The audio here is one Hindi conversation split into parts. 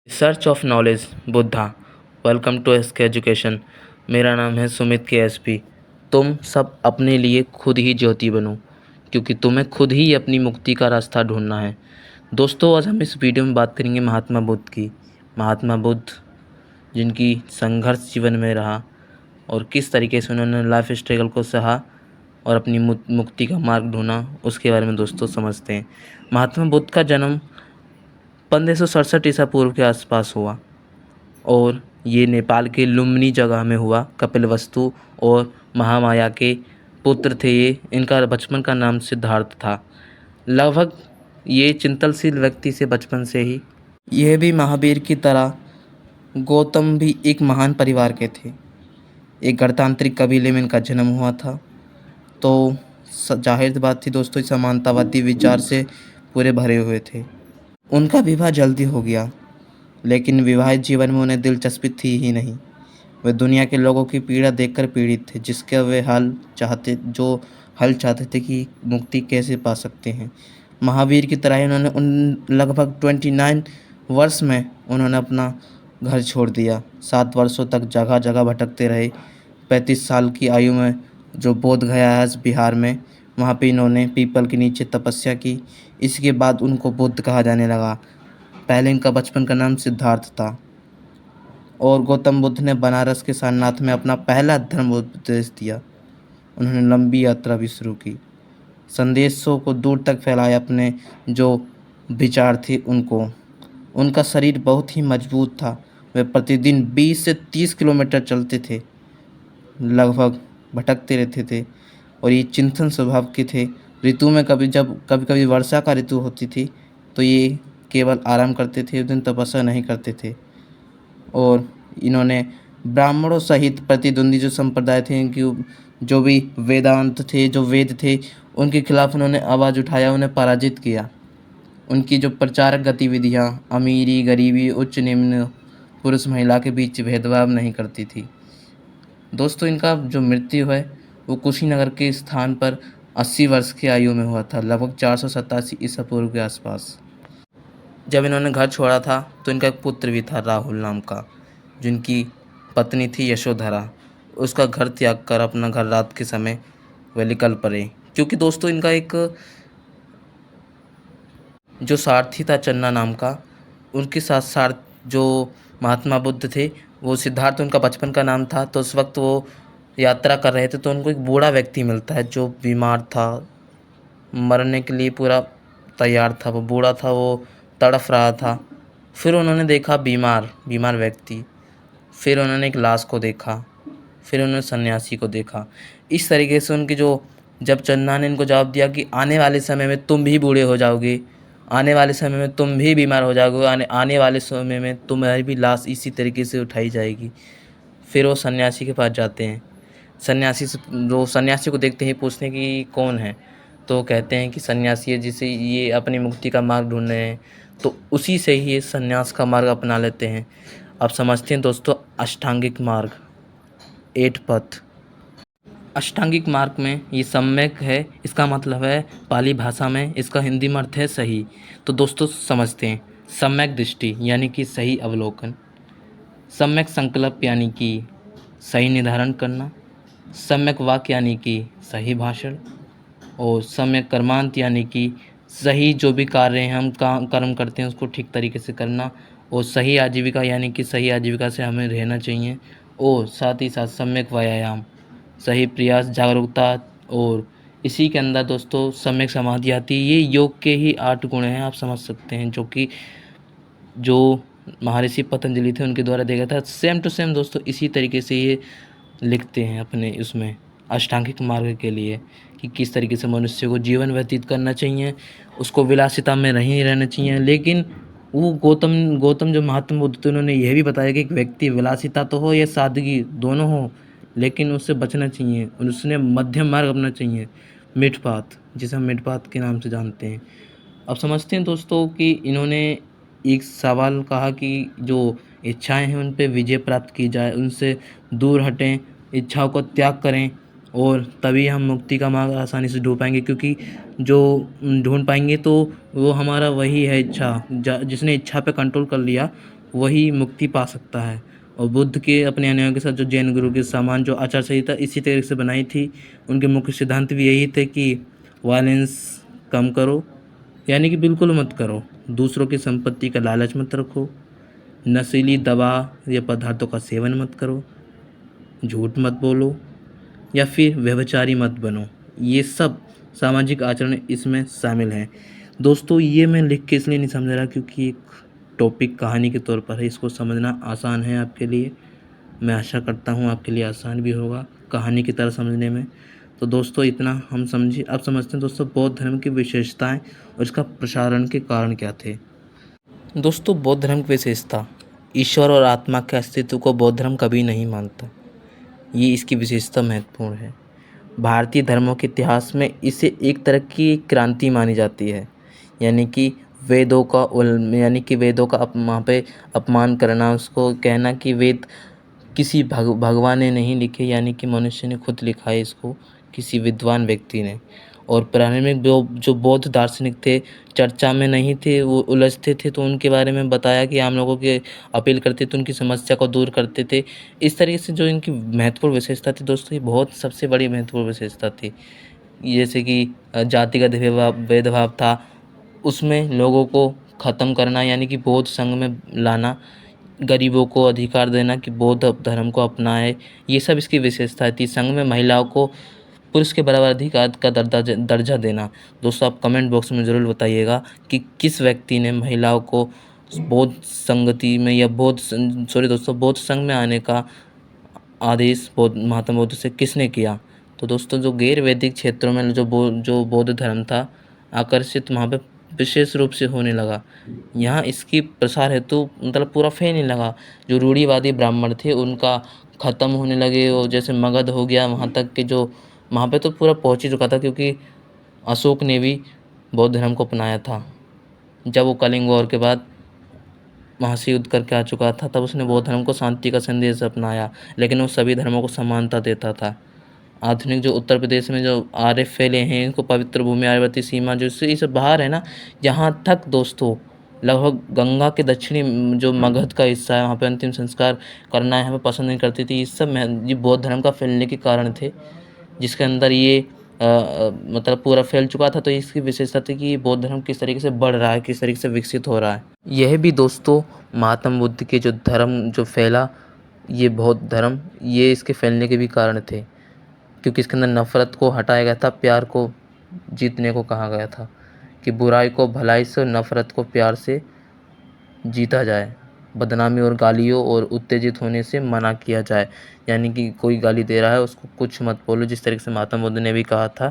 Search of knowledge Buddha. Welcome to SK education. मेरा नाम है सुमित के एसपी। तुम सब अपने लिए खुद ही ज्योति बनो, क्योंकि तुम्हें खुद ही अपनी मुक्ति का रास्ता ढूंढना है। दोस्तों, आज हम इस वीडियो में बात करेंगे महात्मा बुद्ध की। महात्मा बुद्ध जिनकी संघर्ष जीवन में रहा और किस तरीके से उन्होंने लाइफ स्ट्रगल को सहा और अपनी मुक्ति का मार्ग ढूंढा, उसके बारे में दोस्तों समझते हैं। महात्मा बुद्ध का जन्म 1567 ईसा पूर्व के आसपास हुआ और ये नेपाल के लुम्बिनी जगह में हुआ। कपिलवस्तु और महामाया के पुत्र थे ये। इनका बचपन का नाम सिद्धार्थ था। लगभग ये चिंतनशील व्यक्ति से बचपन से ही, यह भी महावीर की तरह गौतम भी एक महान परिवार के थे। एक गणतांत्रिक कबीले में इनका जन्म हुआ था, तो जाहिर बात थी दोस्तों, समानतावादी विचार से पूरे भरे हुए थे। उनका विवाह जल्दी हो गया, लेकिन विवाहित जीवन में उन्हें दिलचस्पी थी ही नहीं। वे दुनिया के लोगों की पीड़ा देखकर पीड़ित थे, जिसके वे हल चाहते थे कि मुक्ति कैसे पा सकते हैं। महावीर की तरह उन्होंने लगभग 29 वर्ष में उन्होंने अपना घर छोड़ दिया। 7 वर्षों तक जगह जगह भटकते रहे। 35 साल की आयु में जो बोध गया है बिहार में, वहाँ पे इन्होंने पीपल के नीचे तपस्या की। इसके बाद उनको बुद्ध कहा जाने लगा। पहले इनका बचपन का नाम सिद्धार्थ था और गौतम बुद्ध ने बनारस के सारनाथ में अपना पहला धर्म उपदेश दिया। उन्होंने लंबी यात्रा भी शुरू की, संदेशों को दूर तक फैलाया अपने जो विचार थे उनको। उनका शरीर बहुत ही मजबूत था। वे प्रतिदिन 20 से 30 किलोमीटर चलते थे, लगभग भटकते रहते थे और ये चिंतन स्वभाव के थे। ऋतु में कभी वर्षा का ऋतु होती थी तो ये केवल आराम करते थे, उस दिन तपस्या नहीं करते थे। और इन्होंने ब्राह्मणों सहित प्रतिद्वंदी जो संप्रदाय थे, इनकी जो भी वेदांत थे, जो वेद थे, उनके खिलाफ उन्होंने आवाज़ उठाया, उन्हें पराजित किया। उनकी जो प्रचारक गतिविधियाँ अमीरी गरीबी उच्च निम्न पुरुष महिला के बीच भेदभाव नहीं करती थी। दोस्तों, इनका जो मृत्यु है वो कुशीनगर के स्थान पर 80 वर्ष की आयु में हुआ था, लगभग 487 ईसा पूर्व के आसपास। जब इन्होंने घर छोड़ा था तो इनका एक पुत्र भी था, राहुल नाम का, जिनकी पत्नी थी यशोधरा। उसका घर त्याग कर अपना घर रात के समय वे निकल पड़े, क्योंकि दोस्तों इनका एक जो सारथी था चन्ना नाम का, उनके साथ जो महात्मा बुद्ध थे, वो सिद्धार्थ उनका बचपन का नाम था। तो उस वक्त वो यात्रा कर रहे थे तो उनको एक बूढ़ा व्यक्ति मिलता है जो बीमार था, मरने के लिए पूरा तैयार था। वो बूढ़ा था, वो तड़फ रहा था। फिर उन्होंने देखा बीमार व्यक्ति, फिर उन्होंने एक लाश को देखा, फिर उन्होंने सन्यासी को देखा। इस तरीके से उनकी जब चन्ना ने इनको जवाब दिया कि आने वाले समय में तुम भी बूढ़े हो जाओगे, आने वाले समय में तुम भी बीमार हो जाओगे, आने वाले समय में तुम्हारी भी लाश इसी तरीके से उठाई जाएगी। फिर वो सन्यासी के पास जाते हैं। सन्यासी को देखते ही पूछते हैं कि कौन है, तो कहते हैं कि सन्यासी है जिसे ये अपनी मुक्ति का मार्ग ढूंढ रहे हैं। तो उसी से ही ये सन्यास का मार्ग अपना लेते हैं। अब समझते हैं दोस्तों अष्टांगिक मार्ग, 8 पथ। अष्टांगिक मार्ग में ये सम्यक है, इसका मतलब है पाली भाषा में इसका हिंदी में अर्थ है सही। तो दोस्तों समझते हैं। सम्यक दृष्टि यानी कि सही अवलोकन, सम्यक संकल्प यानी कि सही निर्धारण करना, सम्यक वाक्य यानी कि सही भाषण, और सम्यक कर्मांत यानी कि सही जो भी कार्य हैं हम कर्म करते हैं उसको ठीक तरीके से करना, और सही आजीविका यानी कि सही आजीविका से हमें रहना चाहिए, और साथ ही साथ सम्यक व्यायाम, सही प्रयास, जागरूकता, और इसी के अंदर दोस्तों सम्यक समाधि आती है। ये योग के ही 8 गुण हैं, आप समझ सकते हैं, जो महर्षि पतंजलि थे उनके द्वारा देखा था। सेम टू सेम दोस्तों इसी तरीके से ये लिखते हैं अपने उसमें अष्टांगिक मार्ग के लिए कि किस तरीके से मनुष्य को जीवन व्यतीत करना चाहिए, उसको विलासिता में नहीं रहना चाहिए। लेकिन वो गौतम जो महात्मा बुद्ध थे, उन्होंने यह भी बताया कि एक व्यक्ति विलासिता तो हो या सादगी दोनों हो, लेकिन उससे बचना चाहिए। उसने मध्यम मार्ग अपनाना चाहिए, मिड पाथ, जिसे हम मिड पाथ के नाम से जानते हैं। अब समझते हैं दोस्तों कि इन्होंने एक सवाल कहा कि जो इच्छाएं हैं उन पे विजय प्राप्त की जाए, उनसे दूर हटें, इच्छाओं को त्याग करें, और तभी हम मुक्ति का मार्ग आसानी से ढूंढ पाएंगे। क्योंकि जो ढूंढ पाएंगे तो वो हमारा वही है इच्छा, जिसने इच्छा पे कंट्रोल कर लिया वही मुक्ति पा सकता है। और बुद्ध के अपने अनुयायियों के साथ जो जैन गुरु के समान जो आचार संहिता इसी तरीके से बनाई थी, उनके मुख्य सिद्धांत भी यही थे कि वायलेंस कम करो, यानी कि बिल्कुल मत करो, दूसरों की संपत्ति का लालच मत रखो, नशीली दवा या पदार्थों का सेवन मत करो, झूठ मत बोलो या फिर व्यभिचारी मत बनो। ये सब सामाजिक आचरण इसमें शामिल हैं। दोस्तों, ये मैं लिख के इसलिए नहीं समझ रहा क्योंकि एक टॉपिक कहानी के तौर पर है, इसको समझना आसान है आपके लिए। मैं आशा करता हूँ आपके लिए आसान भी होगा कहानी की तरह समझने में। तो दोस्तों, इतना हम समझे। अब समझते हैं दोस्तों बौद्ध धर्म की विशेषताएं और इसका प्रसारण के कारण क्या थे। दोस्तों, बौद्ध धर्म की विशेषता, ईश्वर और आत्मा के अस्तित्व को बौद्ध धर्म कभी नहीं मानता। ये इसकी विशेषता महत्वपूर्ण है। भारतीय धर्मों के इतिहास में इसे एक तरह की क्रांति मानी जाती है, यानी कि वेदों का वहाँ पे अपमान करना, उसको कहना कि वेद किसी भगवान ने नहीं लिखे, यानी कि मनुष्य ने खुद लिखा है इसको, किसी विद्वान व्यक्ति ने। और प्रारंभिक जो बौद्ध दार्शनिक थे चर्चा में नहीं थे, वो उलझते थे, तो उनके बारे में बताया कि आम लोगों के अपील करते थे, उनकी समस्या को दूर करते थे। इस तरीके से जो इनकी महत्वपूर्ण विशेषता थी दोस्तों, ये बहुत सबसे बड़ी महत्वपूर्ण विशेषता थी। जैसे कि जातिगत भेदभाव था, उसमें लोगों को ख़त्म करना, यानी कि बौद्ध संघ में लाना, गरीबों को अधिकार देना कि बौद्ध धर्म को अपनाए, ये सब इसकी विशेषता थी। संघ में महिलाओं को पुरुष के बराबर अधिकार का दर्जा देना। दोस्तों, आप कमेंट बॉक्स में ज़रूर बताइएगा कि किस व्यक्ति ने महिलाओं को बौद्ध संगति में या बौद्ध संघ में आने का आदेश महात्मा बुद्ध से किसने किया। तो दोस्तों, जो गैर वैदिक क्षेत्रों में जो बौद्ध धर्म था आकर्षित वहाँ पे विशेष रूप से होने लगा। यहाँ इसकी प्रसार हेतु मतलब पूरा फैलने लगा। जो रूढ़िवादी ब्राह्मण थे उनका ख़त्म होने लगे, और जैसे मगध हो गया, वहाँ तक के जो वहाँ पे तो पूरा पहुँच ही चुका था, क्योंकि अशोक ने भी बौद्ध धर्म को अपनाया था। जब वो कलिंग वॉर के बाद वहाँ से युद्ध करके आ चुका था, तब उसने बौद्ध धर्म को शांति का संदेश अपनाया, लेकिन वो सभी धर्मों को समानता देता था। आधुनिक जो उत्तर प्रदेश में जो आर्य फैले हैं, इनको पवित्र भूमि आर्यवर्ती सीमा जो इससे बाहर है ना, यहाँ तक दोस्तों लगभग गंगा के दक्षिणी जो मगध का हिस्सा है, वहाँ पे अंतिम संस्कार करना है, हमें पसंद नहीं करती थी। इस सब ये बौद्ध धर्म का फैलने के कारण थे, जिसके अंदर ये मतलब पूरा फैल चुका था। तो इसकी विशेषता थी कि बौद्ध धर्म किस तरीके से बढ़ रहा है, किस तरीके से विकसित हो रहा है। यह भी दोस्तों महात्मा बुद्ध के जो धर्म जो फैला, ये बौद्ध धर्म, ये इसके फैलने के भी कारण थे, क्योंकि इसके अंदर नफ़रत को हटाया गया था, प्यार को जीतने को कहा गया था कि बुराई को भलाई से और नफ़रत को प्यार से जीता जाए, बदनामी और गालियों और उत्तेजित होने से मना किया जाए। यानी कि कोई गाली दे रहा है उसको कुछ मत बोलो, जिस तरीके से महात्मा बुद्ध ने भी कहा था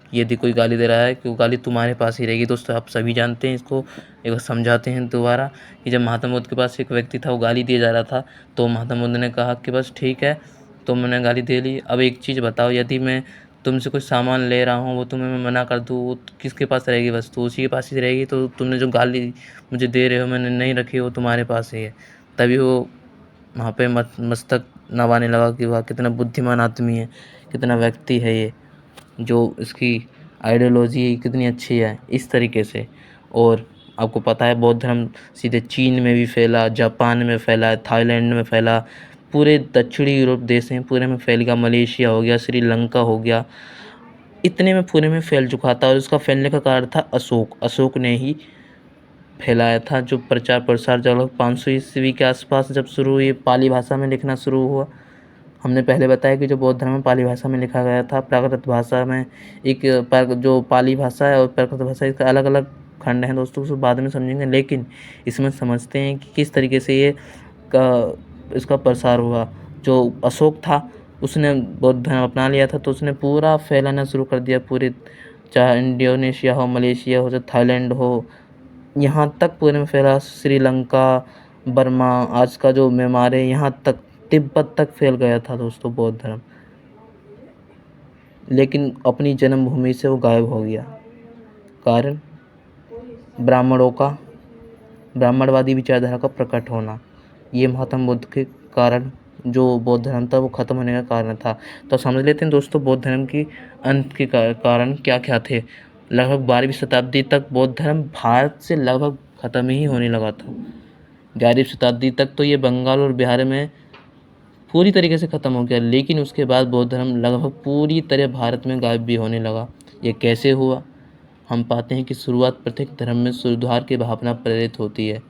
कि यदि कोई गाली दे रहा है कि वो गाली तुम्हारे पास ही रहेगी। दोस्तों, आप सभी जानते हैं इसको, एक बार समझाते हैं दोबारा कि जब महात्मा बुद्ध के पास एक व्यक्ति था, वो गाली दिया जा रहा था, तो महात्मा बुद्ध ने कहा कि बस ठीक है, तो मैंने गाली दे ली, अब एक चीज़ बताओ, यदि मैं तुमसे कोई सामान ले रहा हूँ, वो तुम्हें मैं मना कर दूँ, वो किसके पास रहेगी वस्तु? उसी के पास ही रहेगी। तो तुमने जो गाली मुझे दे रहे हो, मैंने नहीं रखी, वो तुम्हारे पास ही है। तभी वो वहाँ पे मस्तक नवाने लगा कि वाह, कितना बुद्धिमान आदमी है, कितना व्यक्ति है ये, जो इसकी आइडियोलॉजी कितनी अच्छी है, इस तरीके से। और आपको पता है बौद्ध धर्म सीधे चीन में भी फैला, जापान में फैला, थाईलैंड में फैला, पूरे दक्षिणी यूरोप देश हैं पूरे में फैल गया, मलेशिया हो गया, श्रीलंका हो गया, इतने में पूरे में फैल चुका था। और उसका फैलने का कारण था अशोक ने ही फैलाया था। जो प्रचार प्रसार जब 500 ईस्वी के आसपास जब शुरू हुई, पाली भाषा में लिखना शुरू हुआ। हमने पहले बताया कि जो बौद्ध धर्म में पाली भाषा में लिखा गया था, प्राकृत भाषा में जो पाली भाषा है और प्राकृत भाषा, इसका अलग अलग खंड हैं दोस्तों, उसको बाद में समझेंगे। लेकिन इसमें समझते हैं कि किस तरीके से इसका प्रसार हुआ। जो अशोक था उसने बौद्ध धर्म अपना लिया था, तो उसने पूरा फैलाना शुरू कर दिया, पूरे चाहे इंडोनेशिया हो, मलेशिया हो, चाहे थाईलैंड हो, यहाँ तक पूरे में फैला। श्रीलंका, बर्मा, आज का जो म्यांमार है, यहाँ तक तिब्बत तक फैल गया था दोस्तों बौद्ध धर्म। लेकिन अपनी जन्मभूमि से वो गायब हो गया। कारण ब्राह्मणवादी विचारधारा का प्रकट होना, ये महात्मा बुद्ध के कारण जो बौद्ध धर्म था वो ख़त्म होने का कारण था। तो समझ लेते हैं दोस्तों बौद्ध धर्म की अंत के कारण क्या क्या थे। लगभग 12वीं शताब्दी तक बौद्ध धर्म भारत से लगभग ख़त्म ही होने लगा था। 11वीं शताब्दी तक तो ये बंगाल और बिहार में पूरी तरीके से ख़त्म हो गया, लेकिन उसके बाद बौद्ध धर्म लगभग पूरी तरह भारत में गायब भी होने लगा। ये कैसे हुआ? हम पाते हैं कि शुरुआत प्रत्येक धर्म में सुधार की भावना प्रेरित होती है,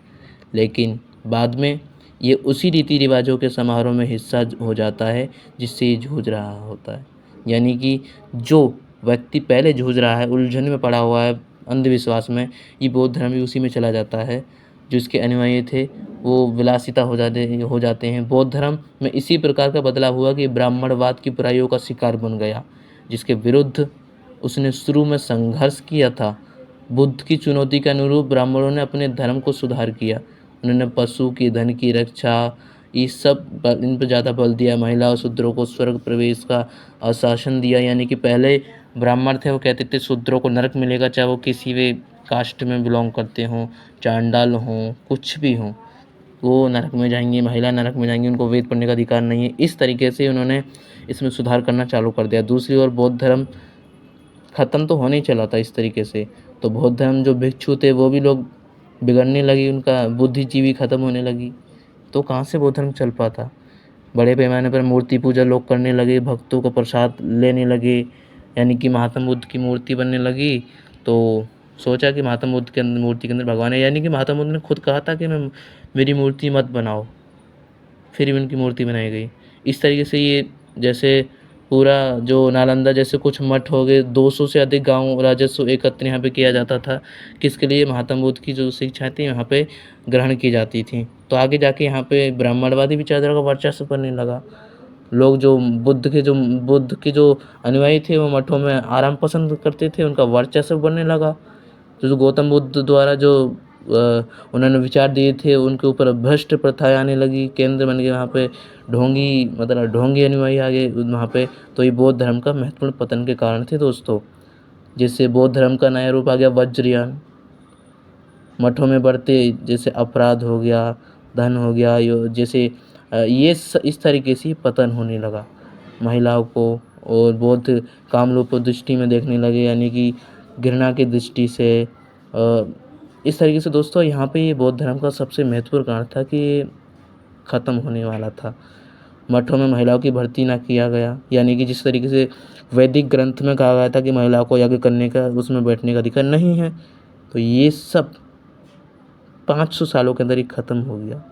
लेकिन बाद में ये उसी रीति रिवाजों के समारोह में हिस्सा हो जाता है जिससे ये जूझ रहा होता है। यानी कि जो व्यक्ति पहले जूझ रहा है, उलझन में पड़ा हुआ है अंधविश्वास में, ये बौद्ध धर्म भी उसी में चला जाता है। जो इसके अनुयायी थे वो विलासिता हो जाते हैं। बौद्ध धर्म में इसी प्रकार का बदलाव हुआ कि ब्राह्मणवाद की बुराइयों का शिकार बन गया, जिसके विरुद्ध उसने शुरू में संघर्ष किया था। बुद्ध की चुनौती के अनुरूप ब्राह्मणों ने अपने धर्म को सुधार किया। उन्होंने पशु की धन की रक्षा, इन पर ज़्यादा बल दिया। महिला और शूद्रों को स्वर्ग प्रवेश का आश्वासन दिया। यानी कि पहले ब्राह्मण थे वो कहते थे शूद्रों को नरक मिलेगा, चाहे वो किसी भी कास्ट में बिलोंग करते हों, चांडाल हों, कुछ भी हों, वो नरक में जाएंगे, महिला नरक में जाएंगी, उनको वेद पढ़ने का अधिकार नहीं है। इस तरीके से उन्होंने इसमें सुधार करना चालू कर दिया। दूसरी ओर बौद्ध धर्म ख़त्म तो होने ही चला था इस तरीके से, तो बौद्ध धर्म जो भिक्षु थे वो भी लोग बिगड़ने लगी, उनका बुद्धिजीवी ख़त्म होने लगी, तो कहाँ से बौद्ध धर्म चल पाता। बड़े पैमाने पर मूर्ति पूजा लोग करने लगे, भक्तों का प्रसाद लेने लगे, यानी कि महात्मा बुद्ध की मूर्ति बनने लगी। तो सोचा कि महात्मा बुद्ध के अंदर मूर्ति के अंदर भगवान है, यानी कि महात्मा बुद्ध ने खुद कहा था कि मेरी मूर्ति मत बनाओ, फिर भी उनकी मूर्ति बनाई गई। इस तरीके से ये जैसे पूरा जो नालंदा जैसे कुछ मठ हो गए, 200 से अधिक गांव राजस्व एकत्र यहाँ पे किया जाता था, किसके लिए? महात्मा बुद्ध की जो शिक्षाएं थी यहाँ पे ग्रहण की जाती थी। तो आगे जाके यहाँ पे ब्राह्मणवादी विचारधारा का वर्चस्व करने लगा। लोग जो बुद्ध के जो अनुयायी थे वो मठों में आराम पसंद करते थे, उनका वर्चस्व बढ़ने लगा। जो गौतम बुद्ध द्वारा जो उन्होंने विचार दिए थे उनके ऊपर भ्रष्ट प्रथाएं आने लगी, केंद्र बन गए वहाँ पे ढोंगी अनुयायी आ गए वहाँ पे। तो ये बौद्ध धर्म का महत्वपूर्ण पतन के कारण थे दोस्तों। जिससे बौद्ध धर्म का नया रूप आ गया वज्रयान। मठों में बढ़ते जैसे अपराध हो गया, धन हो गया, जैसे इस तरीके से पतन होने लगा महिलाओं को, और बौद्ध कामरूप दृष्टि में देखने लगे, यानी कि घृणा की दृष्टि से। इस तरीके से दोस्तों यहाँ पे ये बौद्ध धर्म का सबसे महत्वपूर्ण कारण था कि ख़त्म होने वाला था। मठों में महिलाओं की भर्ती ना किया गया, यानी कि जिस तरीके से वैदिक ग्रंथ में कहा गया था कि महिलाओं को यज्ञ करने का, उसमें बैठने का अधिकार नहीं है, तो ये सब 500 सालों के अंदर ही ख़त्म हो गया।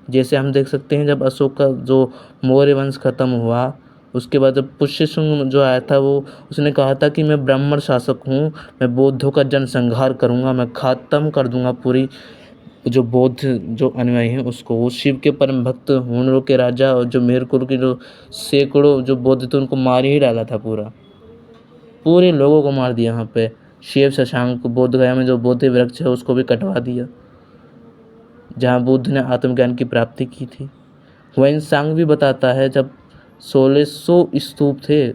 जैसे हम देख सकते हैं जब अशोक का जो मौर्य वंश ख़त्म हुआ, उसके बाद जब पुष्यशुंग जो आया था वो उसने कहा था कि मैं ब्राह्मण शासक हूँ, मैं बौद्धों का जनसंहार करूँगा, मैं ख़त्म कर दूँगा पूरी जो बौद्ध जो अनुयायी हैं उसको। वो शिव के परम भक्त, हुनरों के राजा, और जो मेहरकुल के जो सैकड़ों जो बौद्ध थे उनको मार ही डाला था, पूरे लोगों को मार दिया। यहाँ पे शिव शशांक बौद्ध गया में जो बौद्ध वृक्ष है उसको भी कटवा दिया, जहाँ बुद्ध ने आत्मज्ञान की प्राप्ति की थी। हुएनसांग भी बताता है जब 1600 स्तूप थे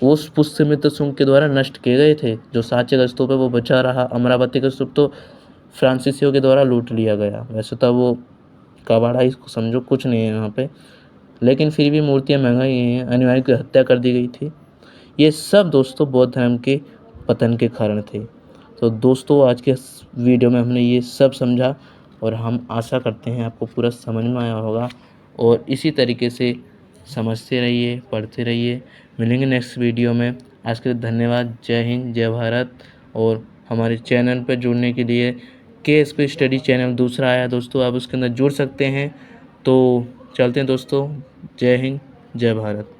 वो पुष्यमित्र शुंग के द्वारा नष्ट किए गए थे। जो सांची का स्तूप है वो बचा रहा, अमरावती का स्तूप तो फ्रांसीसियों के द्वारा लूट लिया गया। वैसे तो वो कबाड़ा ही समझो, कुछ नहीं है यहाँ पे, लेकिन फिर भी मूर्तियाँ महंगाई हैं, अनुयायियों की हत्या कर दी गई थी। ये सब दोस्तों बौद्ध धर्म के पतन के कारण थे। तो दोस्तों आज के वीडियो में हमने ये सब समझा, और हम आशा करते हैं आपको पूरा समझ में आया होगा, और इसी तरीके से समझते रहिए, पढ़ते रहिए। मिलेंगे नेक्स्ट वीडियो में। आज के लिए धन्यवाद। जय हिंद, जय भारत। और हमारे चैनल पर जुड़ने के लिए KSP स्टडी चैनल दूसरा आया दोस्तों, आप उसके अंदर जुड़ सकते हैं। तो चलते हैं दोस्तों, जय हिंद, जय भारत।